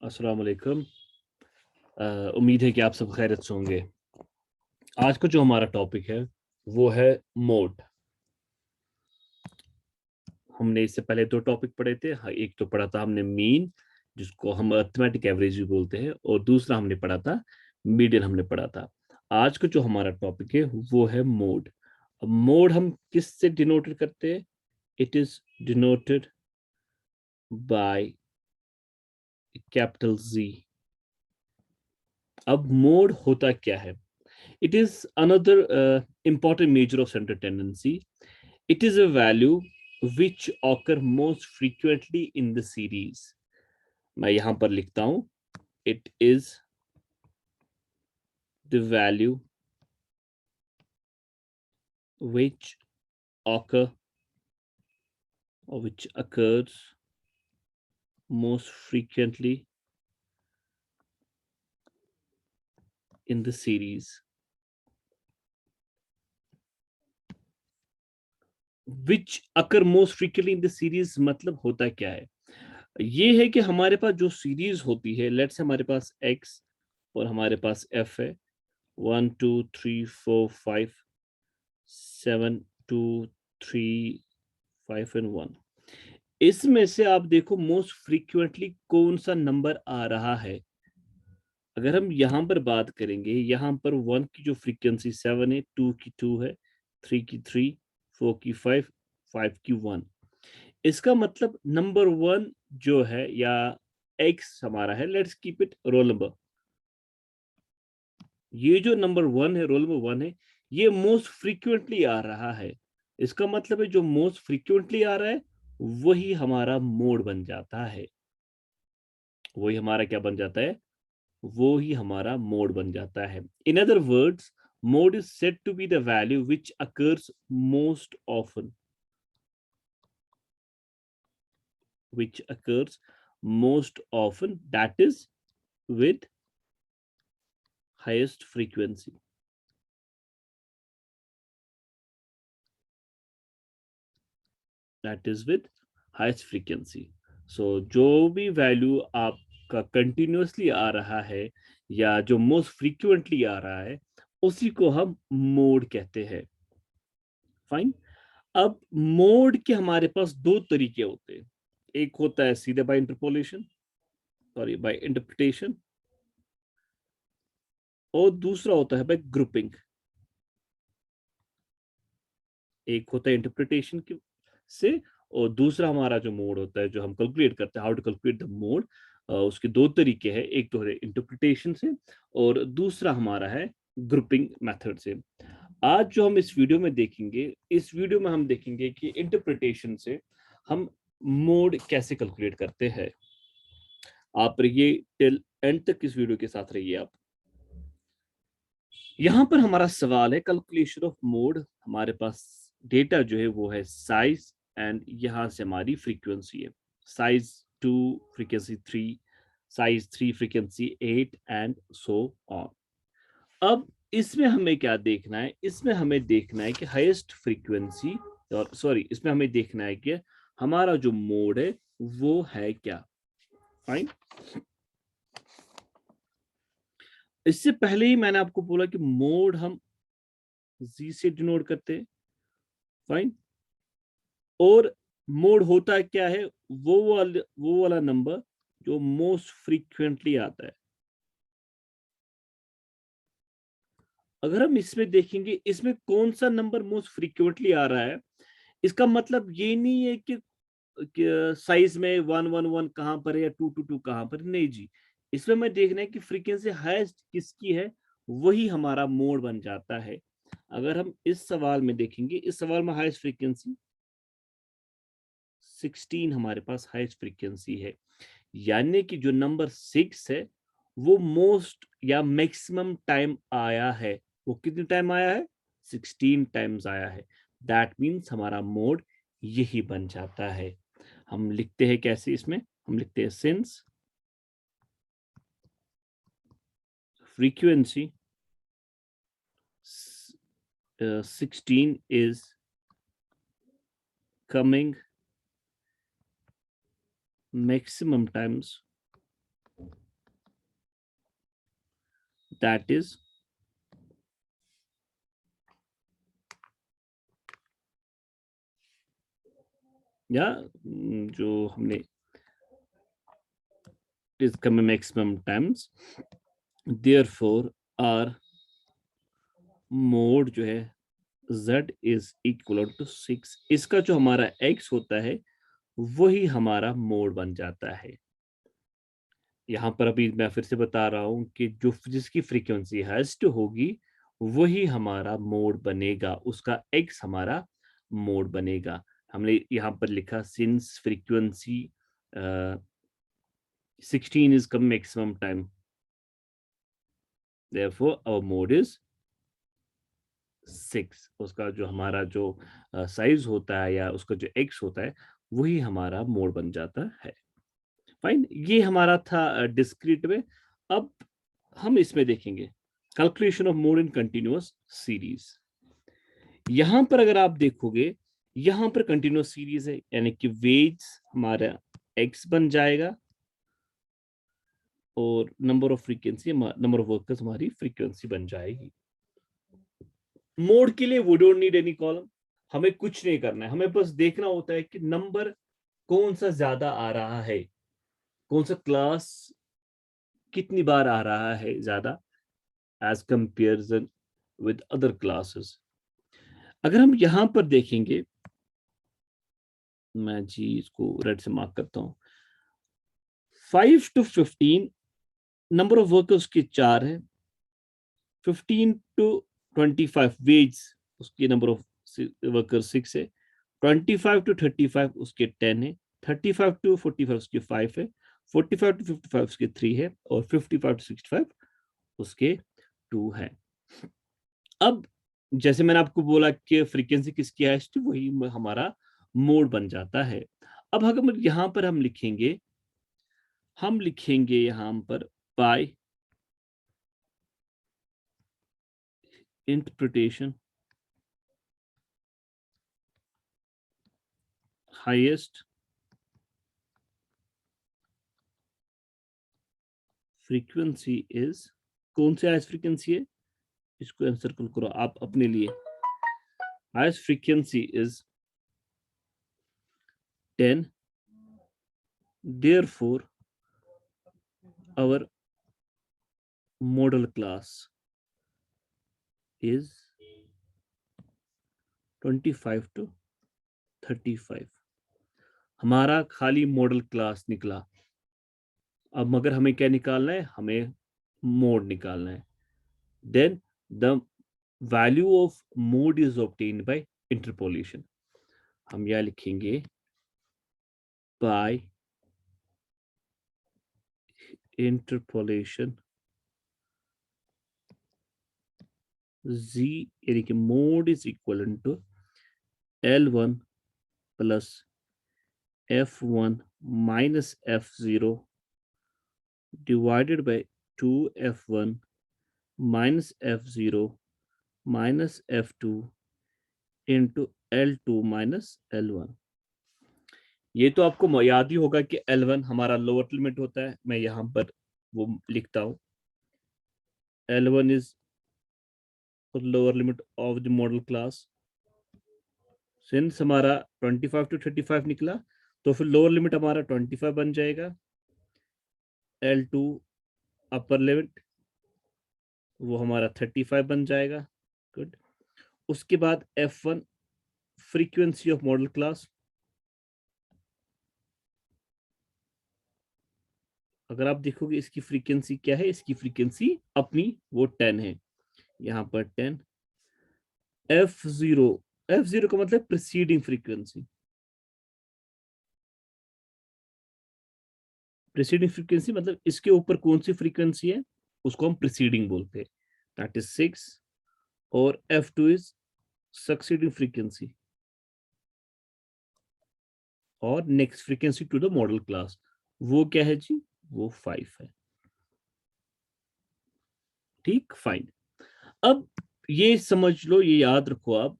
अस्सलाम वालेकुम। उम्मीद है कि आप सब खैरियत से होंगे। आज का जो हमारा टॉपिक है वो है मोड। हमने इससे पहले 2 टॉपिक पढ़े थे। एक तो पढ़ा था हमने मीन, जिसको हम अरिथमेटिक एवरेज भी बोलते हैं, और दूसरा हमने पढ़ा था मीडियन हमने पढ़ा था। आज का जो हमारा टॉपिक है वो है मोड। अब मोड हम किससे डिनोटेड करते हैं? It is denoted by capital G. अब मोड होता क्या है? It is another important measure of central tendency. It is a value which occur most frequently in the series. मैं यहां पर लिखता हूं, it is the value which occur or which occurs most frequently in the series. Which occur most frequently in the series मतलब होता क्या है? ये है कि हमारे पास जो सीरीज होती है, लेट्स से हमारे पास x और हमारे पास f है, 1 2 3 4 5 7 2 3 5 एंड 1। इसमें से आप देखो मोस्ट फ्रीक्वेंटली कौन सा नंबर आ रहा है। अगर हम यहाँ पर बात करेंगे, यहाँ पर 1 की जो फ्रीक्वेंसी 7 है, 2 की 2 है, 3 की 3, 4 की 5, 5 की 1। इसका मतलब नंबर 1 जो है या एक्स हमारा है, let's keep it roll number. ये जो नंबर 1 है, रोल नंबर 1 है, ये मोस्ट फ्रीक्वेंटली आ रहा है। इसका मतलब है जो मोस्ट फ्रीक्वेंटली आ रहा है वही हमारा मोड बन जाता है। वही हमारा क्या बन जाता है? वो ही हमारा मोड बन जाता है। In other words, mode is said to be the value which occurs most often, which occurs most often, that is with highest frequency. That is with highest frequency. So जो भी वैल्यू आपका continuously आ रहा है या जो most frequently आ रहा है, उसी को हम मोड कहते हैं। फाइन। अब मोड के हमारे पास 2 तरीके होते हैं। एक होता है सीधे by interpolation, sorry by interpretation, और दूसरा होता है बाय ग्रुपिंग। एक होता है इंटरप्रिटेशन से, और दूसरा हमारा जो मोड होता है, जो हम कैलकुलेट करते हैं, how to calculate the mode. उसके 2 तरीके हैं, एक तो है इंटरप्रिटेशन से और दूसरा हमारा है ग्रुपिंग मेथड से। आज जो हम इस वीडियो में देखेंगे, इस वीडियो में हम देखेंगे कि इंटरप्रिटेशन से हम मोड कैसे कैलकुलेट करते हैं। आप रहिए टिल एंड तक, इस वीडियो के साथ रहिए आप। यहाँ पर हमारा सवाल है कैलकुलेशन ऑफ मोड। हमारे पास डेटा जो है वो है साइज, एंड यहाँ से हमारी फ्रीक्वेंसी है size 2, frequency 3, size 3, frequency 8 and so on. अब इसमें हमें क्या देखना है? इसमें हमें देखना है कि हाईएस्ट फ्रीक्वेंसी, और सॉरी, इसमें हमें देखना है कि हमारा जो मोड है वो है क्या। फाइन। इससे पहले ही मैंने आपको बोला कि मोड हम जी से डिनोट करते हैं। फाइन। और मोड होता क्या है? वो वाला नंबर जो मोस्ट फ्रीक्वेंटली आता है। अगर हम इसमें देखेंगे, इसमें कौन सा नंबर मोस्ट फ्रीक्वेंटली आ रहा है, इसका मतलब ये नहीं है कि साइज में 111 कहां पर है या 222 कहां पर, नहीं जी। इसमें मैं देखना है कि फ्रीक्वेंसी हाईएस्ट किसकी है, वही हमारा मोड बन जाता है। अगर हम इस सवाल में देखेंगे, इस सवाल में हाईएस्ट फ्रीक्वेंसी 16 हमारे पास हाईएस्ट फ्रीक्वेंसी है, यानी कि जो नंबर 6 है वो मोस्ट या मैक्सिमम टाइम आया है। वो कितने टाइम आया है? 16 टाइम्स आया है। दैट मीन्स हमारा मोड यही बन जाता है। हम लिखते हैं कैसे? इसमें हम लिखते हैं since frequency 16 is coming maximum times that is या जो हमने is coming maximum times, therefore our mode जो है z is equal to 6, इसका जो हमारा x होता है वही हमारा मोड बन जाता है। यहाँ पर अभी मैं फिर से बता रहा हूं कि जो जिसकी फ्रीक्वेंसी हाईएस्ट होगी वही हमारा मोड बनेगा, उसका x हमारा मोड बनेगा। हमने यहाँ पर लिखा since frequency 16 is the maximum time, therefore our mode is 6। उसका जो हमारा जो साइज होता है या उसका जो x होता है वही हमारा मोड बन जाता है। फाइन, ये हमारा था डिस्क्रीट में। अब हम इसमें देखेंगे calculation of mode in continuous series. यहां पर अगर आप देखोगे यहां पर कंटिन्यूअस सीरीज है, यानी कि वेज हमारा x बन जाएगा और number of frequency number of workers हमारी फ्रीक्वेंसी बन जाएगी। मोड के लिए we don't need any column, हमें कुछ नहीं करना है, हमें बस देखना होता है कि नंबर कौन सा ज्यादा आ रहा है, कौन सा क्लास कितनी बार आ रहा है ज्यादा as comparison with other classes. अगर हम यहां पर देखेंगे, मैं जी इसको रेड से मार्क करता हूं, 5 to 15 नंबर ऑफ वर्कर्स के 4 है, 15 to 25 वेज उसके नंबर ऑफ वर्कर 6 है, 25 to 35 उसके 10 है, 35 to 45 उसके 5 है, 45 to 55 उसके 3 है और 55 to 65 उसके 2 है। अब जैसे मैंने आपको बोला कि फ्रीक्वेंसी किसकी है, वही हमारा मोड बन जाता है। अब अगर यहां पर हम लिखेंगे यहां पर by interpretation highest frequency is, कौन सी हाईएस्ट फ्रीक्वेंसी है, इसको एंसर्कल करो आप अपने लिए। Highest frequency is 10, therefore our model class is 25 to 35। हमारा खाली मॉडल क्लास निकला। अब मगर हमें क्या निकालना है, हमें मोड निकालना है। Then the value of mode is obtained by interpolation. हम यह लिखेंगे बाय इंटरपोलेशन z, यानी कि mode is equal to L1 plus F1 minus F0 divided by 2F1 minus F0 minus F2 into L2 minus L1। ये तो आपको याद ही होगा कि L1 हमारा लोअर लिमिट होता है, मैं यहां पर वो लिखता हूं, L1 is lower limit of the modal class. Since हमारा 25 to 35 निकला तो फिर लोअर लिमिट हमारा 25 बन जाएगा, L2 अपर लिमिट वो हमारा 35 बन जाएगा। गुड। उसके बाद F1 frequency of model class, अगर आप देखोगे इसकी फ्रीक्वेंसी क्या है, इसकी फ्रीक्वेंसी अपनी वो 10 है, यहां पर 10। F0 का मतलब प्रीसीडिंग फ्रीक्वेंसी, प्रीसीडिंग फ्रीक्वेंसी मतलब इसके ऊपर कौन सी फ्रीक्वेंसी है उसको हम प्रीसीडिंग बोलते हैं, दैट इज 6। और F2 इज सक्सीडिंग फ्रीक्वेंसी और next frequency to the modal class, वो क्या है जी, वो 5 है। ठीक, फाइन। अब ये समझ लो, ये याद रखो आप,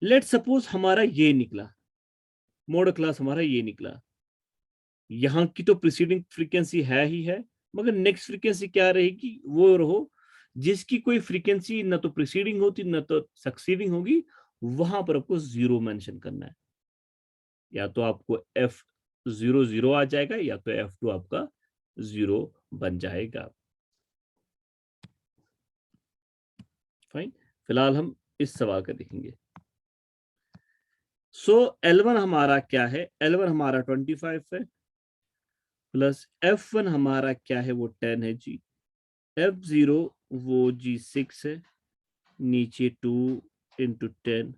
लेट सपोज हमारा ये निकला, मॉडल क्लास हमारा ये निकला, यहां की तो प्रीसीडिंग फ्रीक्वेंसी है ही है, मगर नेक्स्ट फ्रीक्वेंसी क्या रहेगी, वो रहो जिसकी कोई फ्रीक्वेंसी ना तो प्रीसीडिंग होती ना तो सक्सीडिंग होगी, वहां पर आपको 0 मेंशन करना है। या तो आपको F00 आ जाएगा या तो F2 आपका 0 बन जाएगा। फाइन, फिलहाल हम इस सवाल का देखेंगे। सो L1 हमारा क्या है, L1 हमारा 25 है, प्लस F1 हमारा क्या है, वो 10 है जी, F0 वो जी 6 है, नीचे 2 इंटू 10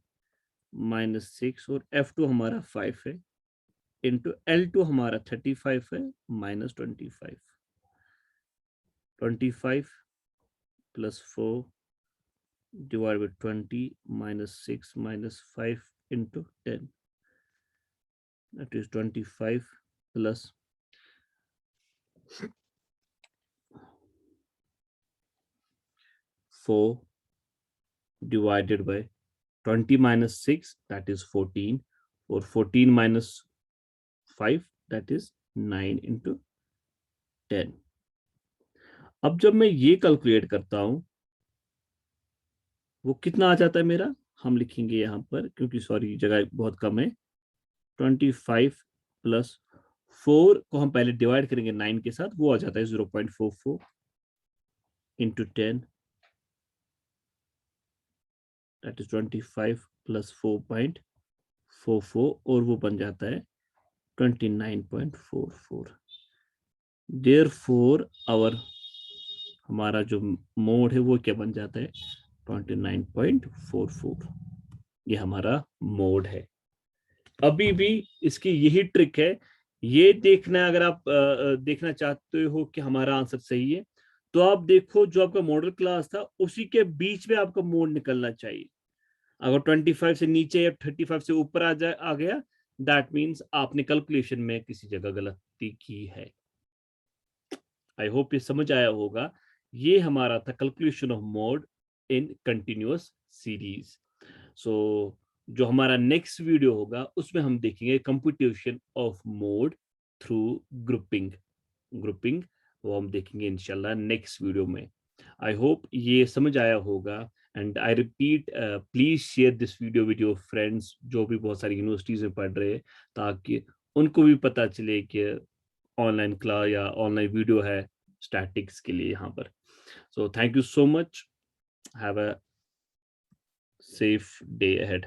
माइनस 6, और F2 हमारा 5 है, इंटू L2 हमारा 35 है, minus 25, 25 plus 4 divided by 20 minus 6 minus 5 into 10, that is 25 plus 4 divided by 20 minus 6, that is 14, or 14 minus 5, that is 9 into 10. अब जब मैं ये कैलकुलेट करता हूं वो कितना आ जाता है मेरा, हम लिखेंगे यहां पर क्योंकि सॉरी जगह बहुत कम है, 25 प्लस 4 को हम पहले डिवाइड करेंगे 9 के साथ, वो आ जाता है 0.44 इंटू 10, that is 25 plus 4.44, और वो बन जाता है 29.44। Therefore our हमारा जो मोड है वो क्या बन जाता है, 29.44। ये हमारा मोड है। अभी भी इसकी यही ट्रिक है, ये देखना अगर आप देखना चाहते हो कि हमारा आंसर सही है, तो आप देखो जो आपका मॉडल क्लास था उसी के बीच में आपका मोड निकलना चाहिए। अगर 25 से नीचे या 35 से ऊपर आ गया, दैट मीन्स आपने कैलकुलेशन में किसी जगह गलती की है। आई होप ये समझ आया होगा। ये हमारा था calculation of mode in continuous series. So जो हमारा नेक्स्ट वीडियो होगा उसमें हम देखेंगे computation of mode through grouping. Grouping वो हम देखेंगे इंशाल्लाह नेक्स्ट वीडियो में। आई होप ये समझ आया होगा। And I repeat, please share this video with your friends जो भी बहुत सारी यूनिवर्सिटीज में पढ़ रहे हैं, ताकि उनको भी पता चले कि ऑनलाइन क्लास या ऑनलाइन वीडियो है स्टैटिक्स के लिए यहाँ पर। So thank you so much, have a safe day ahead.